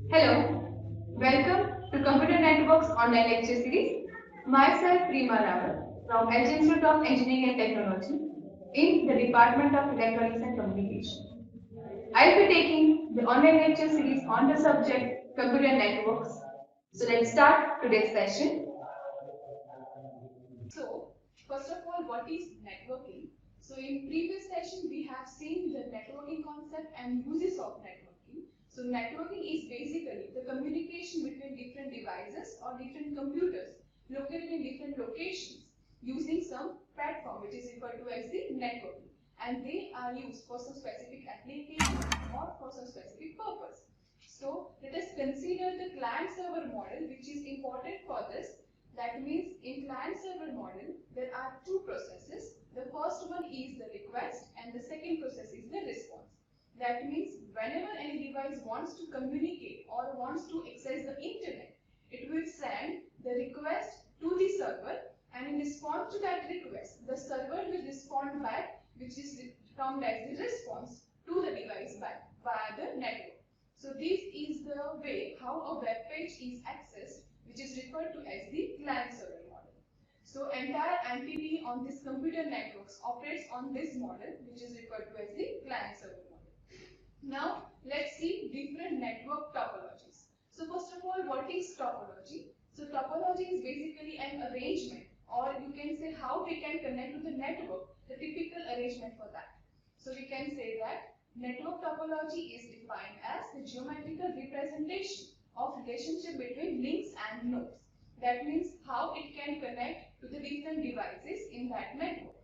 Hello, welcome to Computer Networks online lecture series. Myself Reema Rawat from Edge Institute of Engineering and Technology in the Department of Electronics and Communication. I'll be taking the online lecture series on the subject Computer Networks. So let's start today's session. So, first of all, what is networking? So, in previous session, we have seen the networking concept and uses of networking. So, networking is basically the communication between different devices or different computers located in different locations using some platform which is referred to as the networking. And they are used for some specific application or for some specific purpose. So, let us consider the client-server model, which is important for this. That means in client-server model, there are two processes. The first one is the request and the second process is the response. That means whenever any device wants to communicate or wants to access the internet, it will send the request to the server, and in response to that request, the server will respond back, which is termed as the response to the device back via the network. So this is the way how a web page is accessed, which is referred to as the client-server model. So entire entity on this computer networks operates on this model, which is referred to as the client-server model. Now let's see different network topologies. So first of all, what is topology? So topology is basically an arrangement, or you can say how we can connect to the network, the typical arrangement for that. So we can say that network topology is defined as the geometrical representation of relationship between links and nodes. That means how it can connect to the different devices in that network.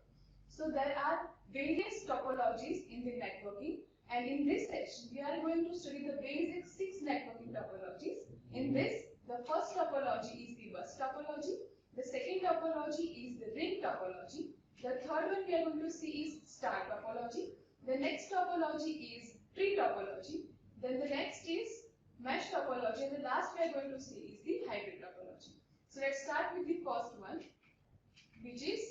So there are various topologies in the networking, and in this section we are going to study the basic 6 networking topologies. In this, the first topology is the bus topology, the second topology is the ring topology, the third one we are going to see is star topology, the next topology is tree topology, then the next is mesh topology, and the last we are going to see is the hybrid topology. So let's start with the first one, which is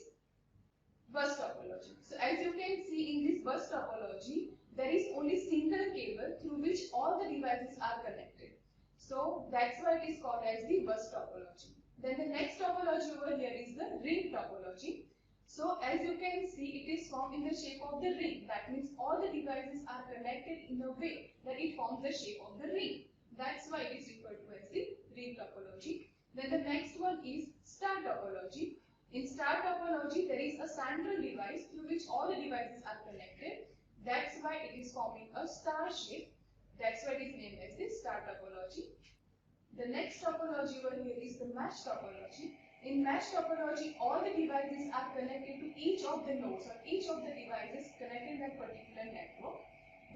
bus topology. So as you can see in this bus topology, there is only single cable through which all the devices are connected. So that's why it is called as the bus topology. Then the next topology over here is the ring topology. So as you can see, it is formed in the shape of the ring. That means all the devices are connected in a way that it forms the shape of the ring. That's why it is referred to as the ring topology. Then the next one is star topology. In star topology, there is a central device through which all the devices are connected. That's why it is forming a star shape. That's why it is named as the star topology. The next topology over here is the mesh topology. In mesh topology, all the devices are connected to each of the nodes or each of the devices connected in that particular network.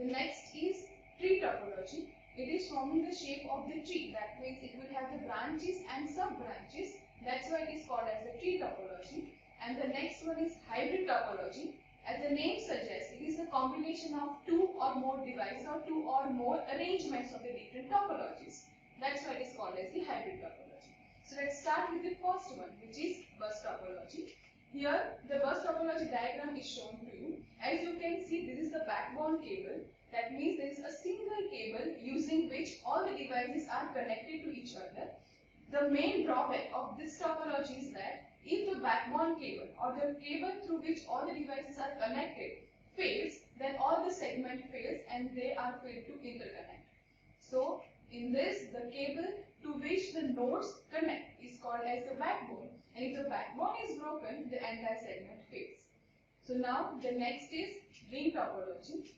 The next is tree topology. It is forming the shape of the tree. That means it will have the branches and sub-branches. That's why it is called as the tree topology. And the next one is hybrid topology. As the name suggests, it is a combination of two or more devices or two or more arrangements of the different topologies. That's why it is called as the hybrid topology. So let's start with the first one, which is bus topology. Here, the bus topology diagram is shown to you. As you can see, this is the backbone cable. That means there is a single cable using which all the devices are connected to each other. The main drawback of this topology is that If the backbone cable or the cable through which all the devices are connected fails, then all the segment fails and they are failed to interconnect. So in this, the cable to which the nodes connect is called as the backbone, and if the backbone is broken, the entire segment fails. So now the next is ring topology.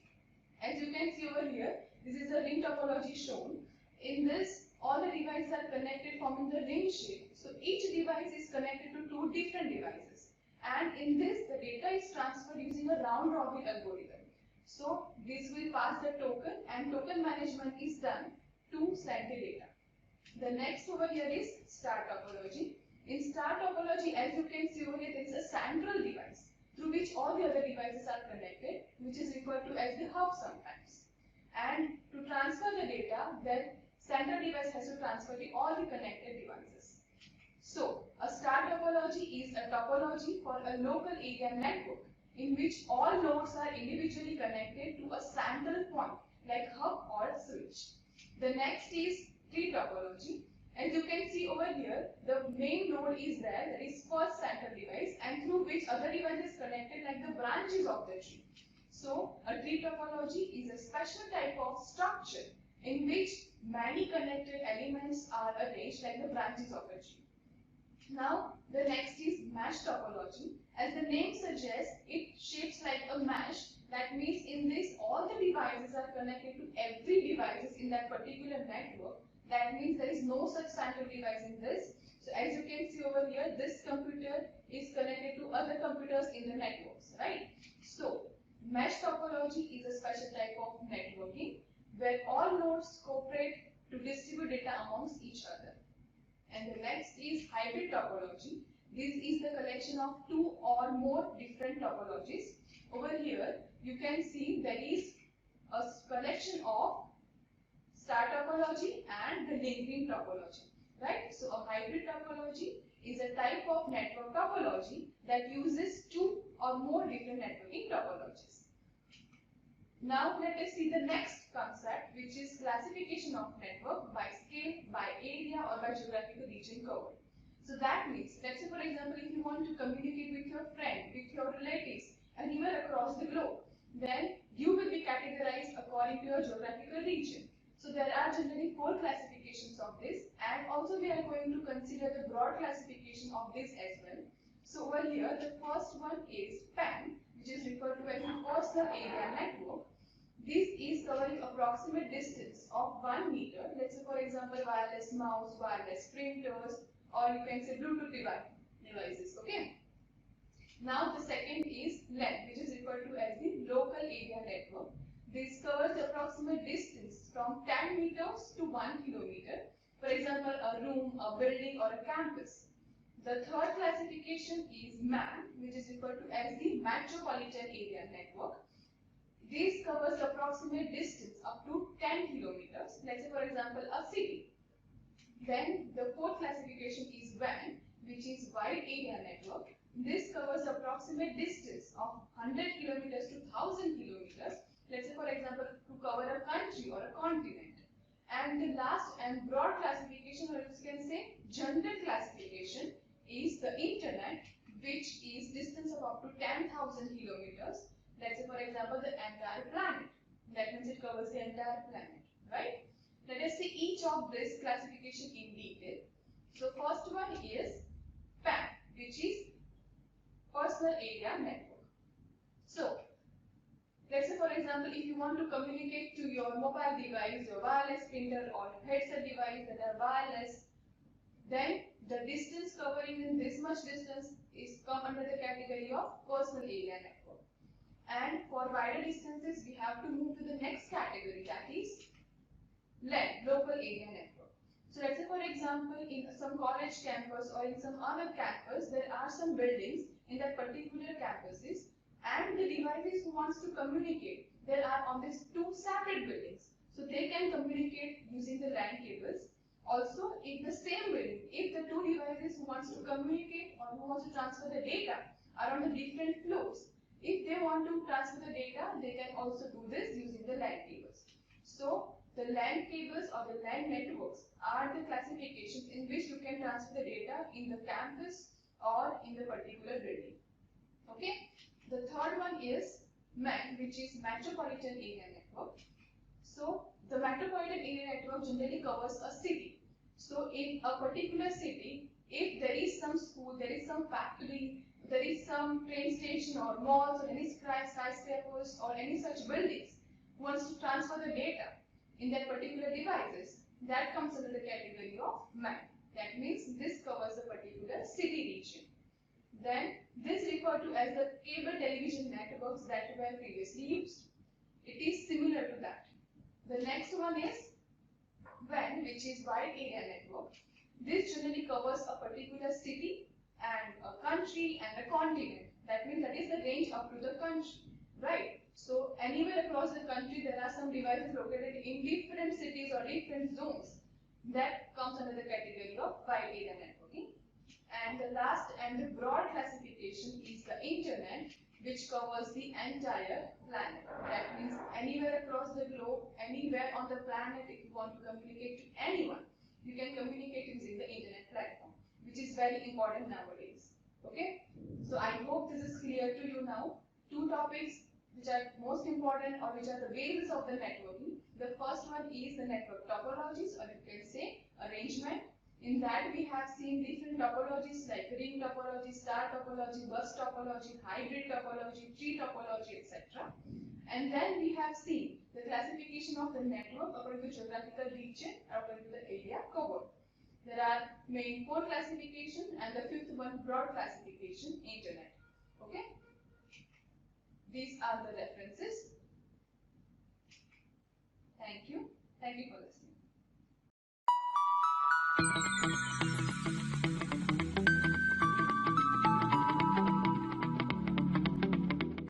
As you can see over here, this is the ring topology shown. In this, all the devices are connected forming the ring shape. So each device is connected to two different devices. And in this, the data is transferred using a round robin algorithm. So this will pass the token and token management is done to send the data. The next over here is star topology. In star topology, as you can see over here, there is a central device through which all the other devices are connected, which is referred to as the hub sometimes. And to transfer the data, then central device has to transfer all the connected devices. So, a star topology is a topology for a local area network in which all nodes are individually connected to a central point like hub or switch. The next is tree topology. As you can see over here, the main node is there, that is first central device, and through which other devices connected like the branches of the tree. So, a tree topology is a special type of structure in which many connected elements are arranged like the branches of a tree. Now, the next is mesh topology. As the name suggests, it shapes like a mesh. That means in this, all the devices are connected to every device in that particular network. That means there is no such central device in this. So as you can see over here, this computer is connected to other computers in the networks, right? So mesh topology is a special type of networking where all nodes cooperate to distribute data amongst each other. And the next is hybrid topology. This is the collection of two or more different topologies. Over here, you can see there is a collection of star topology and the link topology, right? So a hybrid topology is a type of network topology that uses two or more different networking topologies. Now let us see the next concept, which is classification of network by scale, by area or by geographical region covered. So that means, let's say for example, if you want to communicate with your friend, with your relatives, and even across the globe, then you will be categorized according to your geographical region. So there are generally 4 classifications of this, and also we are going to consider the broad classification of this as well. So over here, the first one is PAN, which is referred to as the personal area network. This is covering approximate distance of 1 meter. Let's say for example, wireless mouse, wireless printers, or you can say Bluetooth devices. Okay. Now the second is LAN, which is referred to as the local area network. This covers the approximate distance from 10 meters to 1 kilometer. For example, a room, a building or a campus. The third classification is MAN, which is referred to as the metropolitan area network. This covers the approximate distance up to 10 kilometers. Let's say for example, a city. Then the fourth classification is WAN, which is wide area network. This covers the approximate distance of 100 kilometers to 1000 kilometers. Let's say for example, to cover a country or a continent. And the last and broad classification, or you can say general classification, is the internet, which is distance of up to 10,000 kilometers. Let's say for example, the entire planet. That means it covers the entire planet, right? Let us see each of this classification in detail. So first one is PAN, which is personal area network. So let's say for example, if you want to communicate to your mobile device, your wireless printer or headset device that are wireless, then the distance covering in this much distance is come under the category of personal area network. And for wider distances, we have to move to the next category, that is LAN, local area network. So let's say for example, in some college campus or in some other campus, there are some buildings in that particular campuses, and the devices who wants to communicate, they are on these 2 separate buildings. So they can communicate using the LAN cables. Also, in the same building, if the 2 devices who wants to communicate or who wants to transfer the data are on the different floors, if they want to transfer the data, they can also do this using the LAN cables. So the LAN cables or the LAN networks are the classifications in which you can transfer the data in the campus or in the particular building. Okay. The third one is MEN, which is Metropolitan Area Network. So the metropolitan area network generally covers a city. So in a particular city, if there is some school, there is some factory, there is some train station or malls or any skyscrapers or any such buildings who wants to transfer the data in that particular devices, that comes under the category of MEN. That means this covers a particular city region. Then this referred to as the cable television networks that were previously used. It is similar to that. The next one is WAN, which is Wide Area Network. This generally covers a particular city and a country and a continent. That means that is the range up to the country, right? So anywhere across the country there are some devices located in different cities or different zones. That comes under the category of Wide Area Networking. And the last and the broad classification is the internet, which covers the entire planet. That means anywhere across the globe, anywhere on the planet, if you want to communicate to anyone, you can communicate using the internet platform, which is very important nowadays. Okay? So I hope this is clear to you now. Two topics which are most important or which are the basis of the networking. The first one is the network topologies, or you can say arrangement. In that we have seen different topologies like ring topology, star topology, bus topology, hybrid topology, tree topology, etc. And then we have seen the classification of the network according to geographical region or according to the area covered. There are main 4 classification and the 5th one broad classification, internet. Okay. These are the references. Thank you. Thank you for listening.